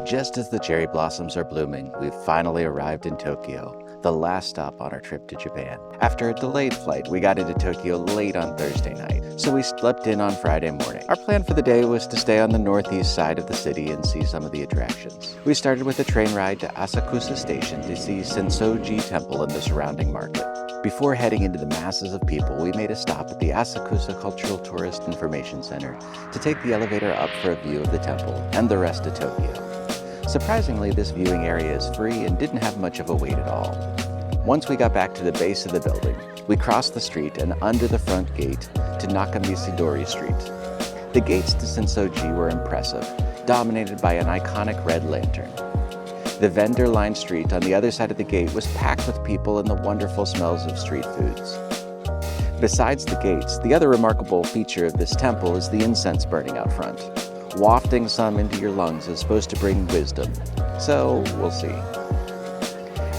Just as the cherry blossoms are blooming, we've finally arrived in Tokyo, the last stop on our trip to Japan. After a delayed flight, we got into Tokyo late on Thursday night, so we slept in on Friday morning. Our plan for the day was to stay on the northeast side of the city and see some of the attractions. We started with a train ride to Asakusa Station to see Senso-ji Temple and the surrounding market. Before heading into the masses of people, we made a stop at the Asakusa Cultural Tourist Information Center to take the elevator up for a view of the temple and the rest of Tokyo. Surprisingly, this viewing area is free and didn't have much of a wait at all. Once we got back to the base of the building, we crossed the street and under the front gate to Nakamise-dori Street. The gates to Senso-ji were impressive, dominated by an iconic red lantern. The vendor-lined street on the other side of the gate was packed with people and the wonderful smells of street foods. Besides the gates, the other remarkable feature of this temple is the incense burning out front. Wafting some into your lungs is supposed to bring wisdom, so we'll see.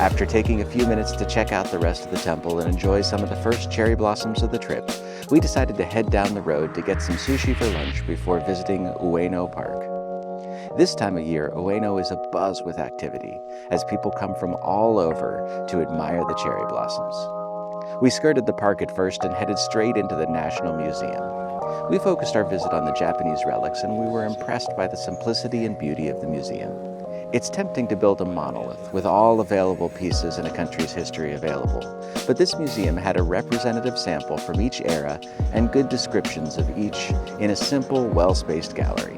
After taking a few minutes to check out the rest of the temple and enjoy some of the first cherry blossoms of the trip, we decided to head down the road to get some sushi for lunch before visiting Ueno Park. This time of year, Ueno is abuzz with activity, as people come from all over to admire the cherry blossoms. We skirted the park at first and headed straight into the National Museum. We focused our visit on the Japanese relics, and we were impressed by the simplicity and beauty of the museum. It's tempting to build a monolith with all available pieces in a country's history available, but this museum had a representative sample from each era and good descriptions of each in a simple, well-spaced gallery.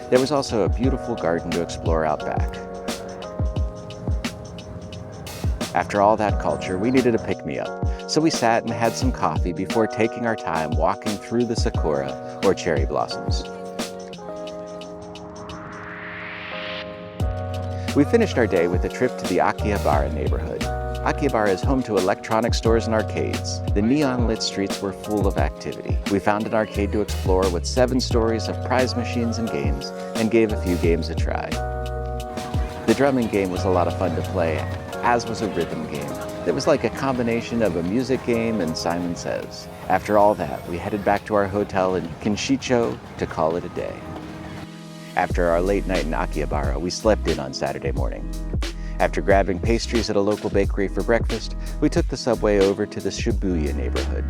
There was also a beautiful garden to explore out back. After all that culture, we needed a pick-me-up, so we sat and had some coffee before taking our time walking through the sakura, or cherry blossoms. We finished our day with a trip to the Akihabara neighborhood. Akihabara is home to electronic stores and arcades. The neon-lit streets were full of activity. We found an arcade to explore with 7 stories of prize machines and games, and gave a few games a try. The drumming game was a lot of fun to play, as was a rhythm game. It was like a combination of a music game and Simon Says. After all that, we headed back to our hotel in Kinshicho to call it a day. After our late night in Akihabara, we slept in on Saturday morning. After grabbing pastries at a local bakery for breakfast, we took the subway over to the Shibuya neighborhood.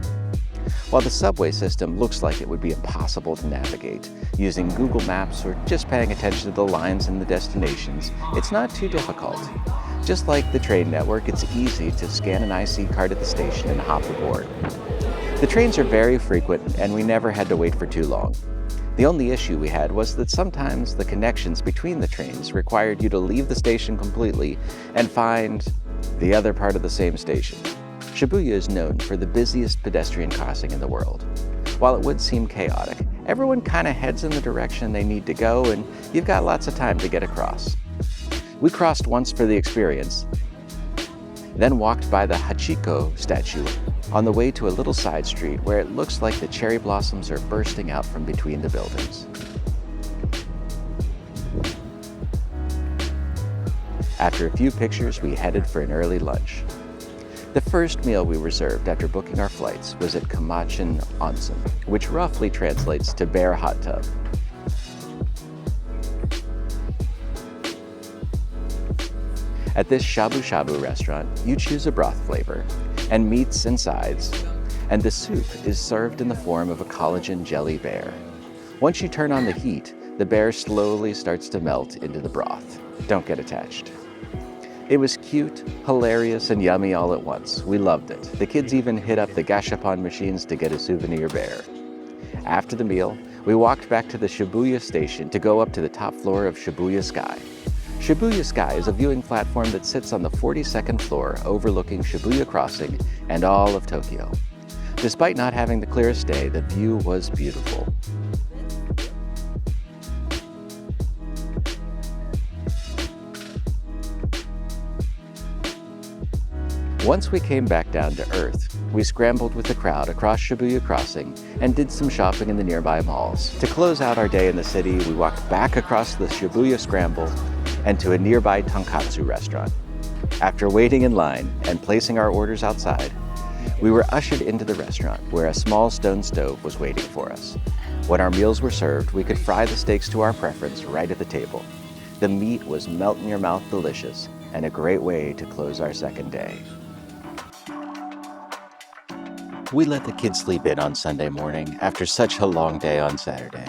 While the subway system looks like it would be impossible to navigate, using Google Maps or just paying attention to the lines and the destinations, it's not too difficult. Just like the train network, it's easy to scan an IC card at the station and hop aboard. The trains are very frequent, and we never had to wait for too long. The only issue we had was that sometimes the connections between the trains required you to leave the station completely and find the other part of the same station. Shibuya is known for the busiest pedestrian crossing in the world. While it would seem chaotic, everyone kind of heads in the direction they need to go, and you've got lots of time to get across. We crossed once for the experience, then walked by the Hachiko statue on the way to a little side street where it looks like the cherry blossoms are bursting out from between the buildings. After a few pictures, we headed for an early lunch. The first meal we reserved after booking our flights was at Kumachan Onsen, which roughly translates to bear hot tub. At this shabu-shabu restaurant, you choose a broth flavor, and meats and sides, and the soup is served in the form of a collagen jelly bear. Once you turn on the heat, the bear slowly starts to melt into the broth. Don't get attached. It was cute, hilarious, and yummy all at once. We loved it. The kids even hit up the gashapon machines to get a souvenir bear. After the meal, we walked back to the Shibuya station to go up to the top floor of Shibuya Sky. Shibuya Sky is a viewing platform that sits on the 42nd floor overlooking Shibuya Crossing and all of Tokyo. Despite not having the clearest day, the view was beautiful. Once we came back down to earth, we scrambled with the crowd across Shibuya Crossing and did some shopping in the nearby malls. To close out our day in the city, we walked back across the Shibuya Scramble and to a nearby tonkatsu restaurant. After waiting in line and placing our orders outside, We were ushered into the restaurant where a small stone stove was waiting for us. When our meals were served, we could fry the steaks to our preference right at the table. The meat was melt-in-your-mouth delicious and a great way to close our second day. We let the kids sleep in on Sunday morning after such a long day on Saturday.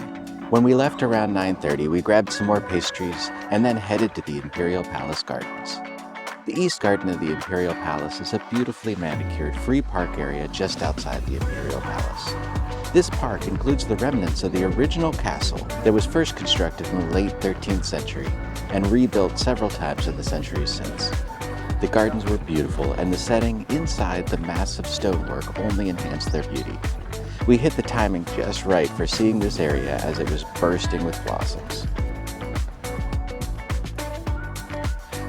When we left around 9:30, we grabbed some more pastries and then headed to the Imperial Palace Gardens. The East Garden of the Imperial Palace is a beautifully manicured free park area just outside the Imperial Palace. This park includes the remnants of the original castle that was first constructed in the late 13th century and rebuilt several times in the centuries since. The gardens were beautiful, and the setting inside the massive stonework only enhanced their beauty. We hit the timing just right for seeing this area as it was bursting with blossoms.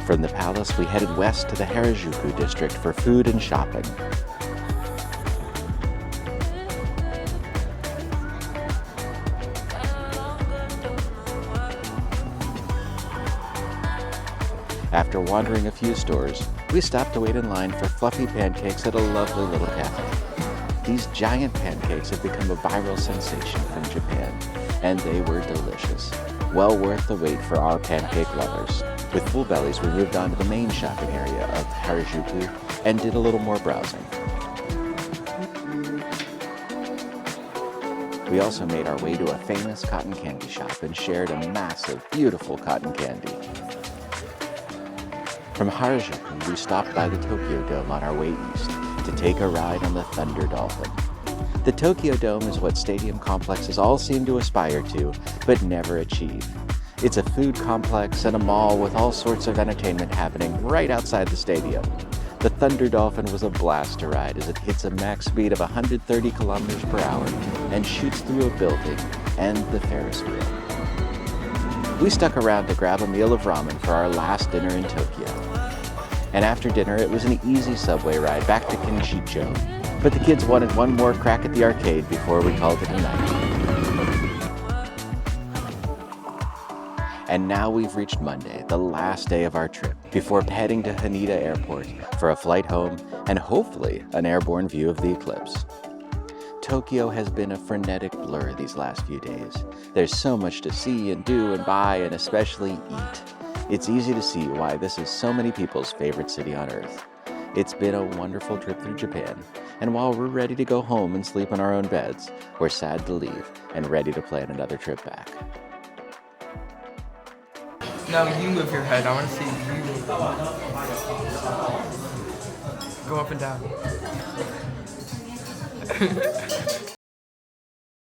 From the palace, we headed west to the Harajuku district for food and shopping. After wandering a few stores, we stopped to wait in line for fluffy pancakes at a lovely little cafe. These giant pancakes have become a viral sensation from Japan, and they were delicious. Well worth the wait for our pancake lovers. With full bellies, we moved on to the main shopping area of Harajuku and did a little more browsing. We also made our way to a famous cotton candy shop and shared a massive, beautiful cotton candy. From Harajuku, we stopped by the Tokyo Dome on our way east to take a ride on the Thunder Dolphin. The Tokyo Dome is what stadium complexes all seem to aspire to, but never achieve. It's a food complex and a mall with all sorts of entertainment happening right outside the stadium. The Thunder Dolphin was a blast to ride as it hits a max speed of 130 kilometers per hour and shoots through a building and the Ferris wheel. We stuck around to grab a meal of ramen for our last dinner in Tokyo. And after dinner, it was an easy subway ride back to Kinshicho. But the kids wanted one more crack at the arcade before we called it a night. And now we've reached Monday, the last day of our trip, before heading to Haneda Airport for a flight home and hopefully an airborne view of the eclipse. Tokyo has been a frenetic blur these last few days. There's so much to see and do and buy and especially eat. It's easy to see why this is so many people's favorite city on earth. It's been a wonderful trip through Japan, and while we're ready to go home and sleep in our own beds, we're sad to leave and ready to plan another trip back. Now you move your head. I want to see you go up and down.